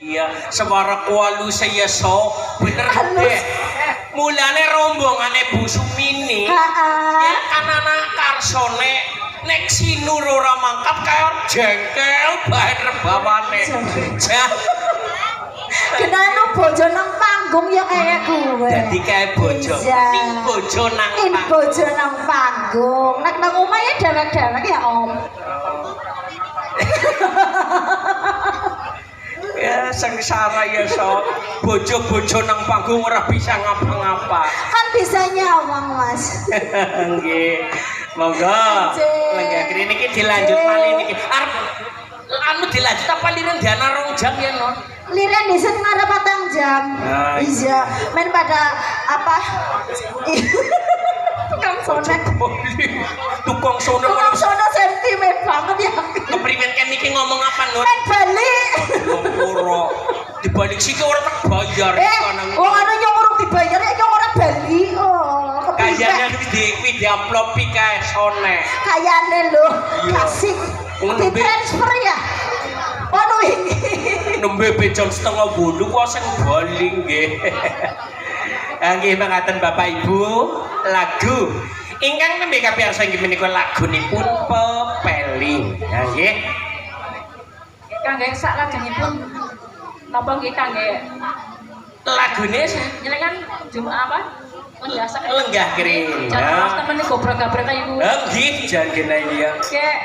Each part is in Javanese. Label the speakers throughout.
Speaker 1: Iya, sewara kualu saya so bener deh. Mulane rombongane Bu Sumini. Ya kan anak karsone nek sinur ora mangkat kaya jengkel bae rebawane.
Speaker 2: Kenano bojo nang panggung ya kayak gue.
Speaker 1: Dadi kayak bojo. Ning bojo nang panggung.
Speaker 2: Ning bojo nang panggung. Nek nang omah ya dewek-dewek ya Om.
Speaker 1: Ya sengsara ya so. Bojo-bojo nang panggung ora bisa ngapa-ngapa.
Speaker 2: Kan bisa nyawang Mas.
Speaker 1: Nggih. Monggo. Lenggah kene iki dilanjut malih niki. Arep anu dilanjut apa liren diana rong jam ya no?
Speaker 2: Liren dhisik ngarep 4 jam. Iya, men pada apa? Tukang sonet.
Speaker 1: Tukang sonet.
Speaker 2: Tukang sonet sentimen banget ya.
Speaker 1: Kepriwen kan niki ngomong apa Nur?
Speaker 2: Men balik.
Speaker 1: Ora. Dibalik siki ora tak bayar
Speaker 2: kanang. Wong ana yang urung dibayar ya ora bali. Oh,
Speaker 1: kayane wis di-upload kae sonet.
Speaker 2: Kayane lho, kasih. Ditransfer ya. Ono iki.
Speaker 1: Nembe jam 7:30 kok sing bali nggih. Nggih mangaten Bapak Ibu, lagu ingkang nembe kapiyarsa inggih menika lagunipun Pepeling. Nggih.
Speaker 3: Kangge sak lajengipun napa nggih kangge
Speaker 1: Lagune
Speaker 3: nyelengan Jumat apa? Menjasa
Speaker 1: lenggah kering.
Speaker 3: Jangan temen iki gobrak-gabrak kaya iku.
Speaker 1: Nggih, jangan iya.
Speaker 3: Kek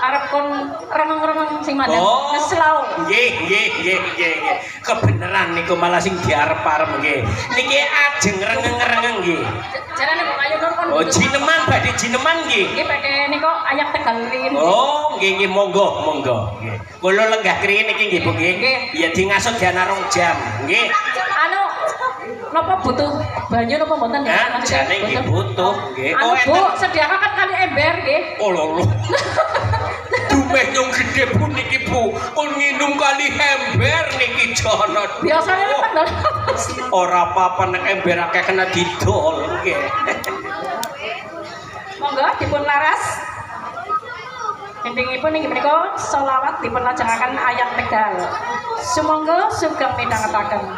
Speaker 3: arep kon remeng-remeng sing mandang
Speaker 1: Oh,
Speaker 3: neslau.
Speaker 1: Nggih. Kebeneran niku malah sing diarep-arep nggih. Niki ajeng rengeng-rengeng nggih.
Speaker 3: Jarane kok ayo kon.
Speaker 1: Oh, jineman badhe jineman nggih.
Speaker 3: Nggih badhe nika ayak Tegal Rin.
Speaker 1: Oh, nggih monggo. Nggih. Kula lenggah kering niki nggih Bu nggih. Ya di ngasut diana rong jam. Nggih.
Speaker 3: Anu napa butuh banyu napa mboten ya?
Speaker 1: Jane nggih butuh nggih.
Speaker 3: Anu Bu, sediakan kali ember nggih.
Speaker 1: Oh lho. Dumeh nyong gede Bu niki Bu. Kon nginum kali ember niki jono.
Speaker 3: Biasane kan
Speaker 1: Ora apa-apa nek ember akeh kena didol nggih.
Speaker 3: Monggo dipun laras. Endingipun inggih menika selawat dipun lajengaken ayat Tegal. Sumangga sugeng midhangetaken.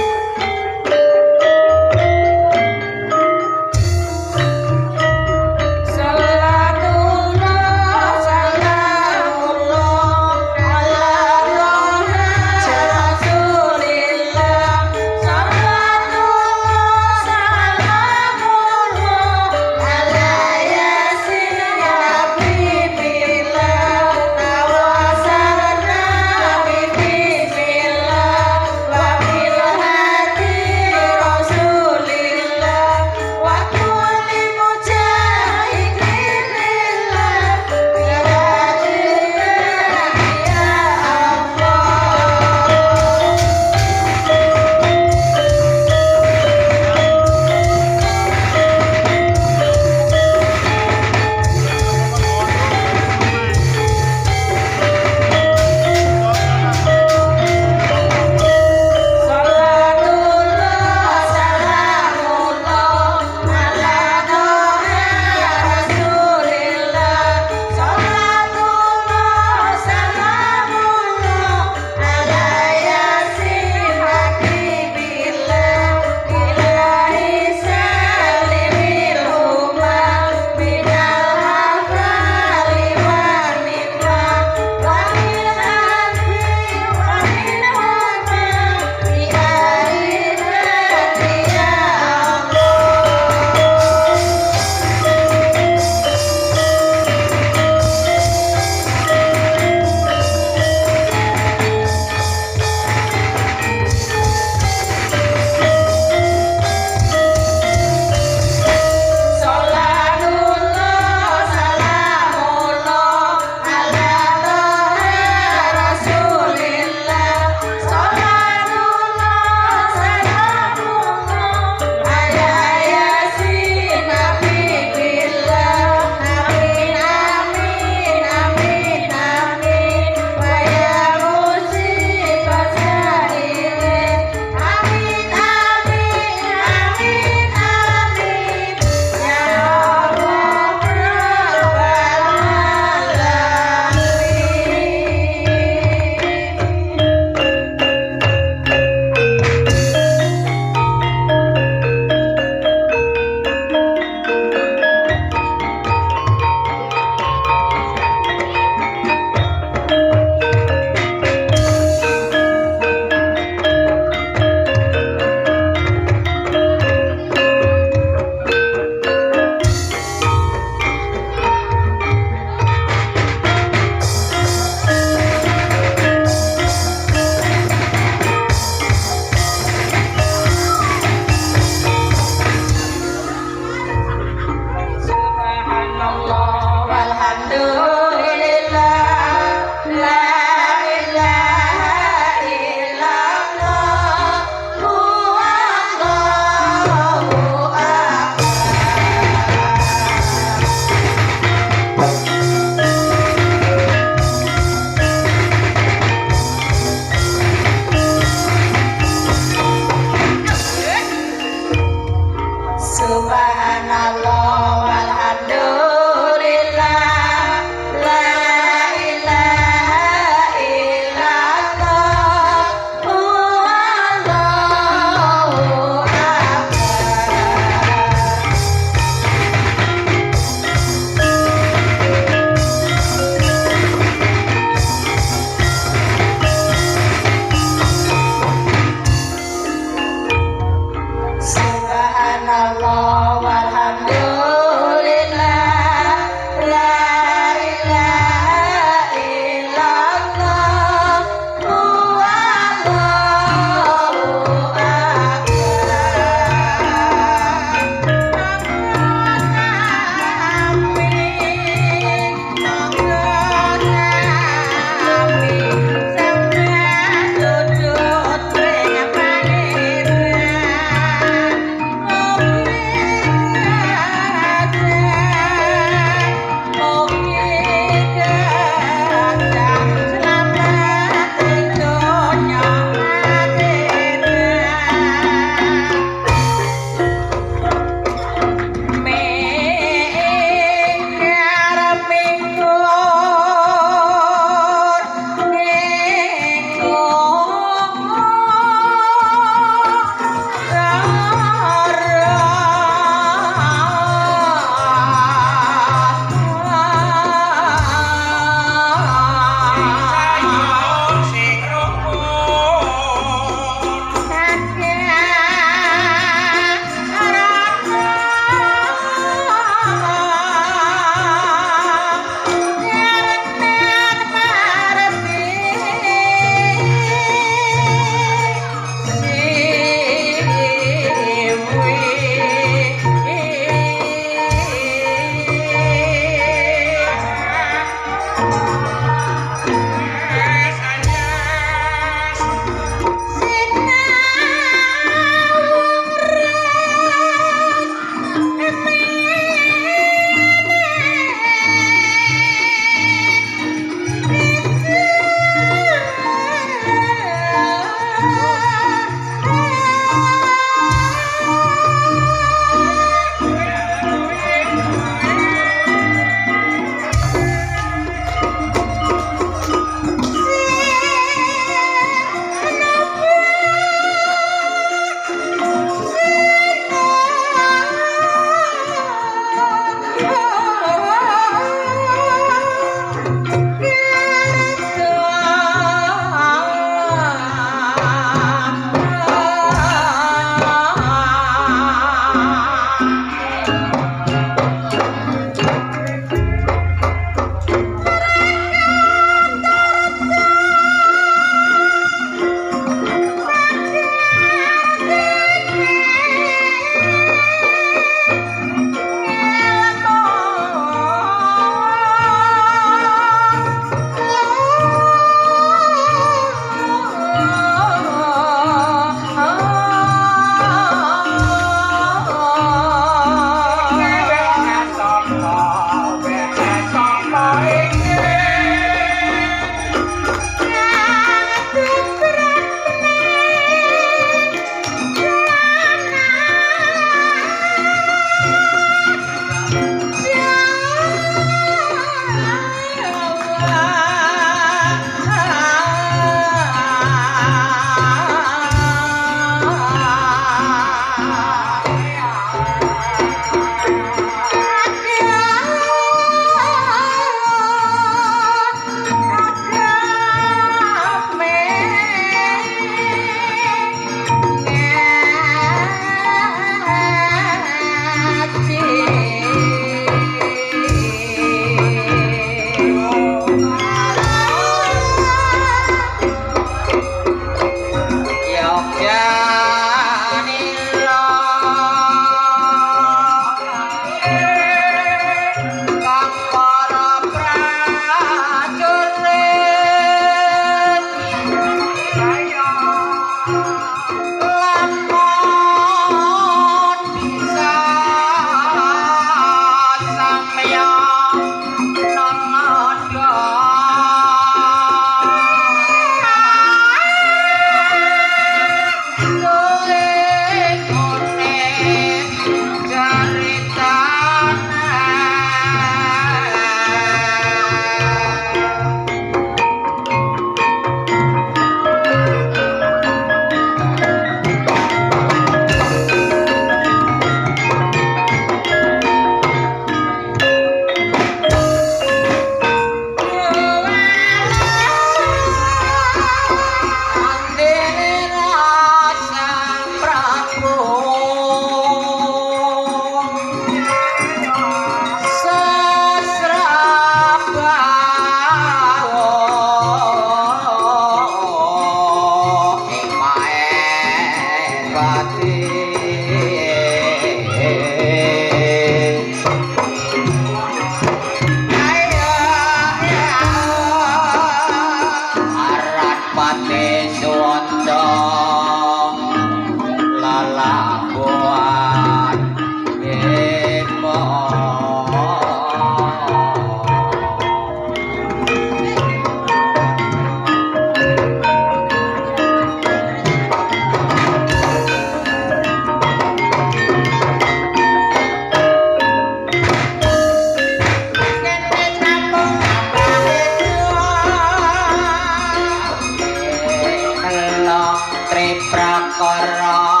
Speaker 4: prakara